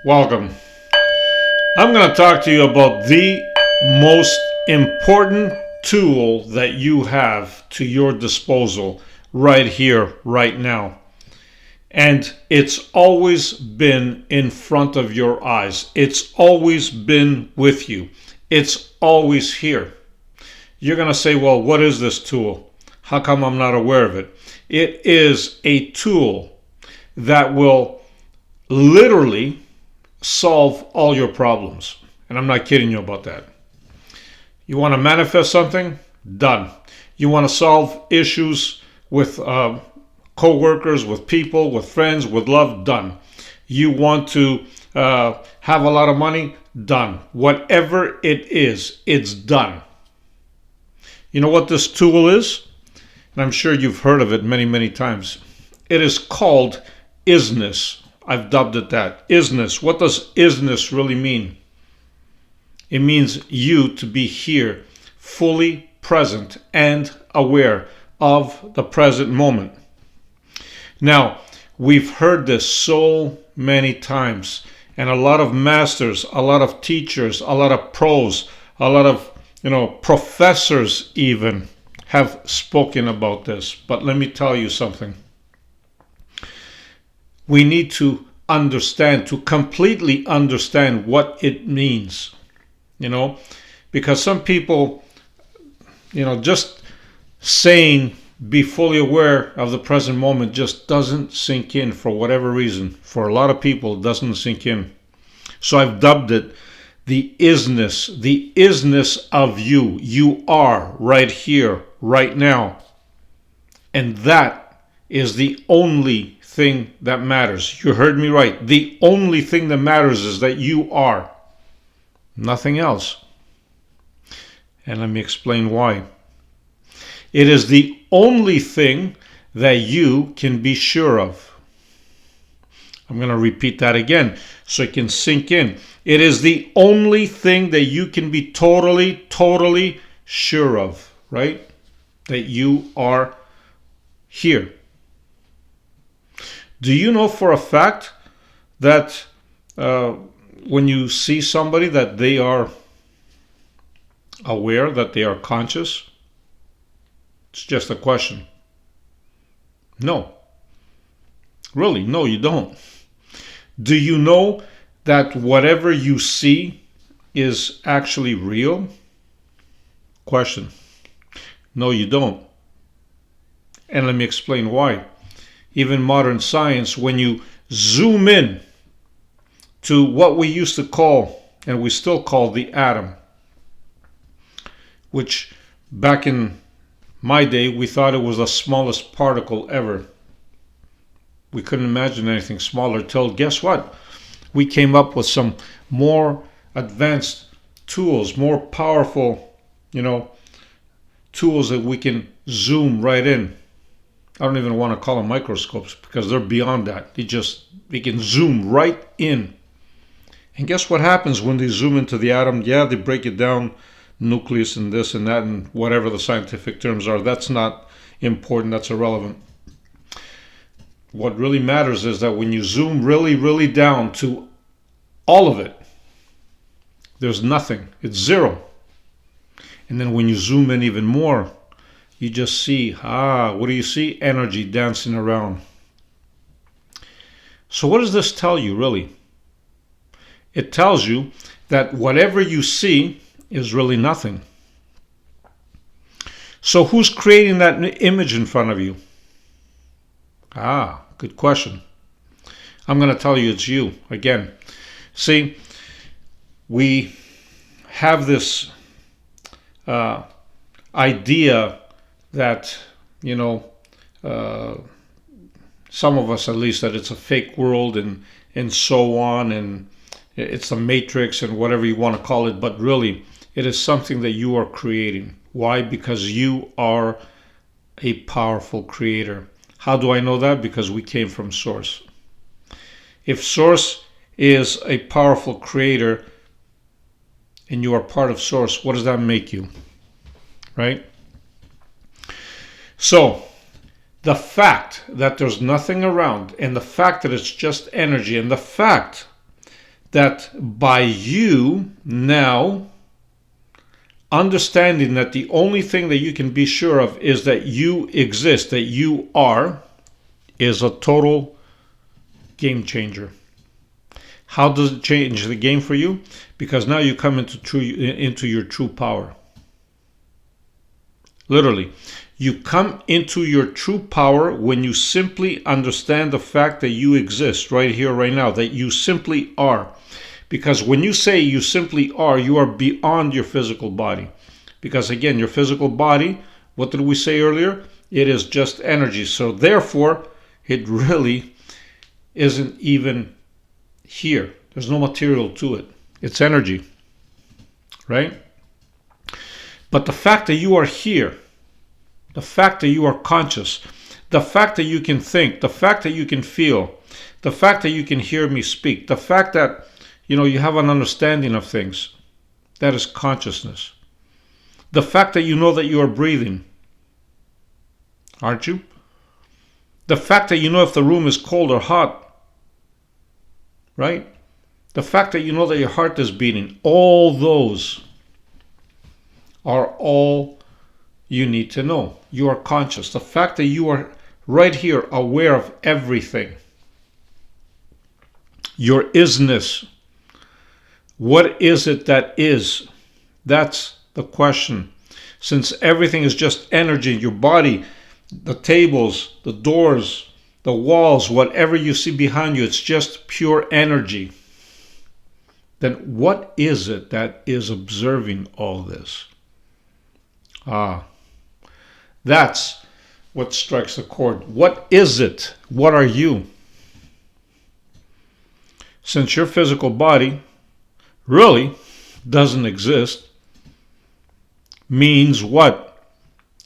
Welcome. I'm going to talk to you about the most important tool that you have to your disposal right here, right now. And it's always been in front of your eyes. It's always been with you. It's always here. You're going to say, well, what is this tool? How come I'm not aware of it? It is a tool that will literally solve all your problems. And I'm not kidding you about that. You want to manifest something? Done. You want to solve issues with co-workers, with people, with friends, with love? Done. You want to have a lot of money? Done. Whatever it is, it's done. You know what this tool is? And I'm sure you've heard of it many, many times. It is called isness. I've dubbed it that. Isness. What does isness really mean? It means you to be here, fully present and aware of the present moment. Now, we've heard this so many times, and a lot of masters, a lot of teachers, a lot of pros, a lot of professors even have spoken about this. But let me tell you something. We need to understand, to completely understand what it means, because some people, just saying be fully aware of the present moment just doesn't sink in for whatever reason. For a lot of people, it doesn't sink in. So I've dubbed it the isness of you. You are right here, right now. And that is the only thing that matters. You heard me right. The only thing that matters is that you are. Nothing else. And let me explain why. It is the only thing that you can be sure of. I'm going to repeat that again so it can sink in. It is the only thing that you can be totally sure of, right? That you are here. Do you know for a fact that when you see somebody that they are aware, that they are conscious? It's just a question. No. Really, no, you don't. Do you know that whatever you see is actually real? Question. No, you don't. And let me explain why. Even modern science, when you zoom in to what we used to call, and we still call, the atom, which back in my day, we thought it was the smallest particle ever. We couldn't imagine anything smaller till, guess what? We came up with some more advanced tools, more powerful, tools that we can zoom right in. I don't even want to call them microscopes because they're beyond that. They can zoom right in. And guess what happens when they zoom into the atom? Yeah, they break it down, nucleus and this and that and whatever the scientific terms are. That's not important. That's irrelevant. What really matters is that when you zoom really down to all of it, there's nothing. It's zero. And then when you zoom in even more, you just see, what do you see? Energy dancing around. So what does this tell you, really? It tells you that whatever you see is really nothing. So who's creating that image in front of you? Good question. I'm going to tell you it's you. Again, see, we have this idea that, some of us at least, that it's a fake world and so on, and it's a matrix and whatever you want to call it, but really it is something that you are creating. Why? Because you are a powerful creator. How do I know that? Because we came from Source. If Source is a powerful creator and you are part of Source, what does that make you? Right? So, the fact that there's nothing around, and the fact that it's just energy, and the fact that by you now understanding that the only thing that you can be sure of is that you exist, that you are, is a total game changer. How does it change the game for you? Because now you come into your true power. Literally, you come into your true power when you simply understand the fact that you exist right here, right now, that you simply are. Because when you say you simply are, you are beyond your physical body. Because again, your physical body, what did we say earlier? It is just energy. So therefore, it really isn't even here. There's no material to it. It's energy, right? But the fact that you are here, the fact that you are conscious, the fact that you can think, the fact that you can feel, the fact that you can hear me speak, the fact that you have an understanding of things, that is consciousness. The fact that you know that you are breathing, aren't you? The fact that you know if the room is cold or hot, right? The fact that you know that your heart is beating, all those are all you need to know. You are conscious. The fact that you are right here aware of everything. Your isness. What is it that is? That's the question. Since everything is just energy, your body, the tables, the doors, the walls, whatever you see behind you, it's just pure energy. Then what is it that is observing all this? That's what strikes the chord. What is it? What are you? Since your physical body really doesn't exist, means what?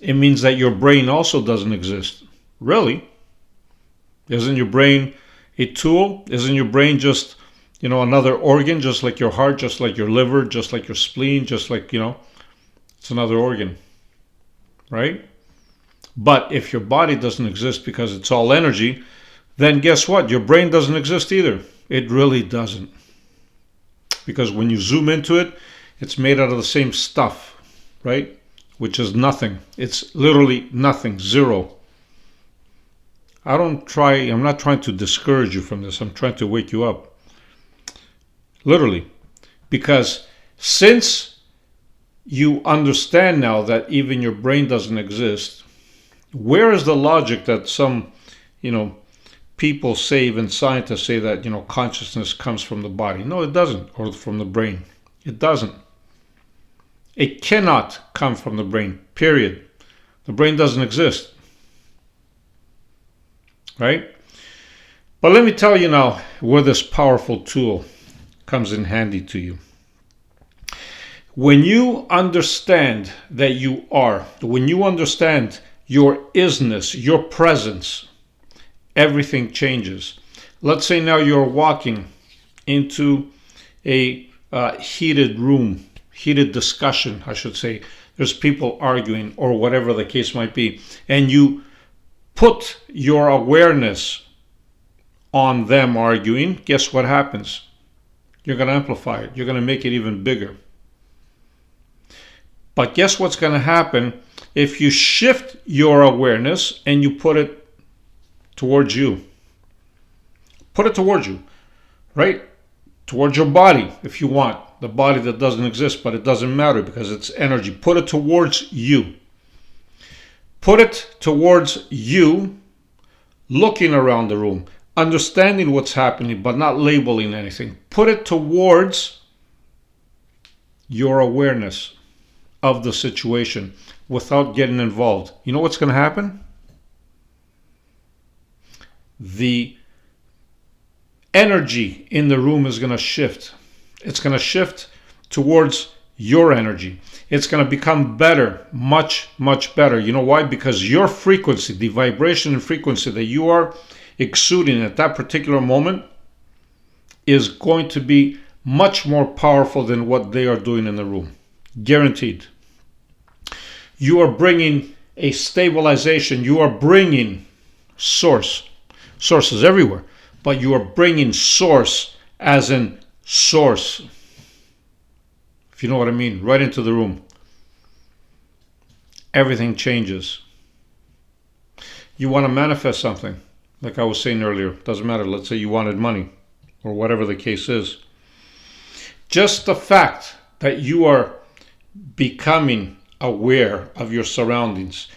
It means that your brain also doesn't exist. Really? Isn't your brain a tool? Isn't your brain just, another organ, just like your heart, just like your liver, just like your spleen, just like, it's another organ, right? But if your body doesn't exist because it's all energy, then guess what? Your brain doesn't exist either. It really doesn't. Because when you zoom into it, it's made out of the same stuff, right? Which is nothing. It's literally nothing, zero. I'm not trying to discourage you from this. I'm trying to wake you up. Literally. Because since you understand now that even your brain doesn't exist, where is the logic that some, people say, even scientists say that, consciousness comes from the body? No, it doesn't. Or from the brain. It doesn't. It cannot come from the brain, period. The brain doesn't exist. Right? But let me tell you now where this powerful tool comes in handy to you. When you understand that you are, when you understand your isness, your presence, everything changes. Let's say now you're walking into a heated room, heated discussion, I should say. There's people arguing or whatever the case might be. And you put your awareness on them arguing. Guess what happens? You're going to amplify it. You're going to make it even bigger. But guess what's going to happen if you shift your awareness and you put it towards you? Put it towards you, right? Towards your body, if you want. The body that doesn't exist, but it doesn't matter because it's energy. Put it towards you. Put it towards you, looking around the room, understanding what's happening, but not labeling anything. Put it towards your awareness of the situation without getting involved. You know what's going to happen? The energy in the room is going to shift. It's going to shift towards your energy. It's going to become better, much, much better. You know why? Because your frequency, the vibration and frequency that you are exuding at that particular moment is going to be much more powerful than what they are doing in the room. Guaranteed. You are bringing a stabilization. You are bringing source. Source is everywhere. But you are bringing source as in source, if you know what I mean, right into the room, everything changes. You want to manifest something, like I was saying earlier, doesn't matter. Let's say you wanted money or whatever the case is. Just the fact that you are becoming aware of your surroundings,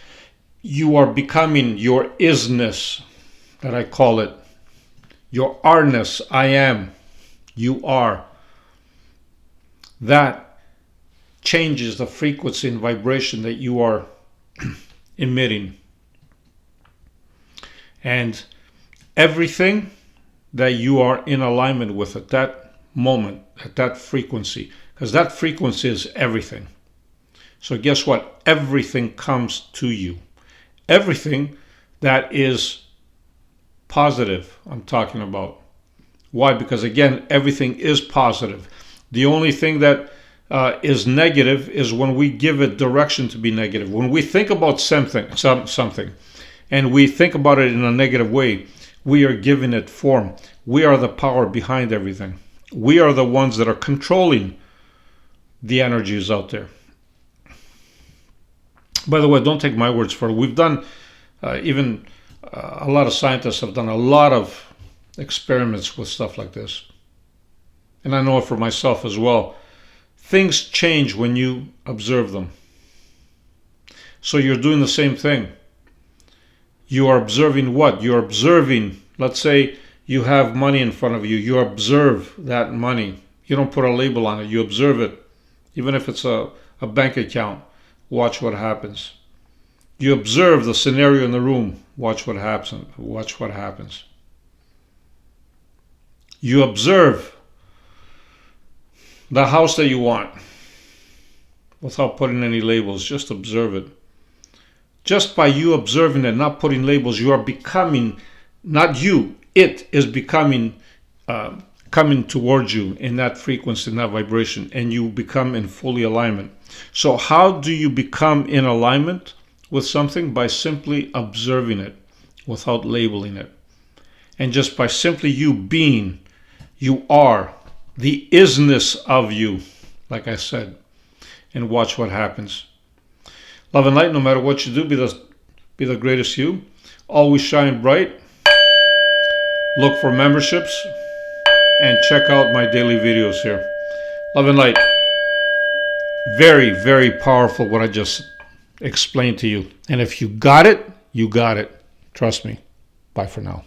you are becoming your isness, that I call it, your are-ness, I am, you are. That changes the frequency and vibration that you are emitting. And everything that you are in alignment with at that moment, at that frequency, because that frequency is everything. So guess what? Everything comes to you. Everything that is positive, I'm talking about. Why? Because again, everything is positive. The only thing that is negative is when we give it direction to be negative. When we think about something, and we think about it in a negative way, we are giving it form. We are the power behind everything. We are the ones that are controlling the energies out there. By the way, don't take my words for it. We've done, a lot of scientists have done a lot of experiments with stuff like this. And I know it for myself as well. Things change when you observe them. So you're doing the same thing. You are observing what? You're observing, let's say you have money in front of you. You observe that money. You don't put a label on it. You observe it. Even if it's a bank account, watch what happens. You observe the scenario in the room. Watch what happens. Watch what happens. You observe the house that you want without putting any labels. Just observe it. Just by you observing it, not putting labels, you are becoming, not you, it is becoming, coming towards you in that frequency, in that vibration, and you become in fully alignment. So how do you become in alignment with something? By simply observing it without labeling it. And just by simply you being, you are the isness of you, like I said, and watch what happens. Love and light, no matter what you do, be the greatest you. Always shine bright. Look for memberships and check out my daily videos here. Love and light. Very, very powerful what I just explained to you. And if you got it, you got it. Trust me. Bye for now.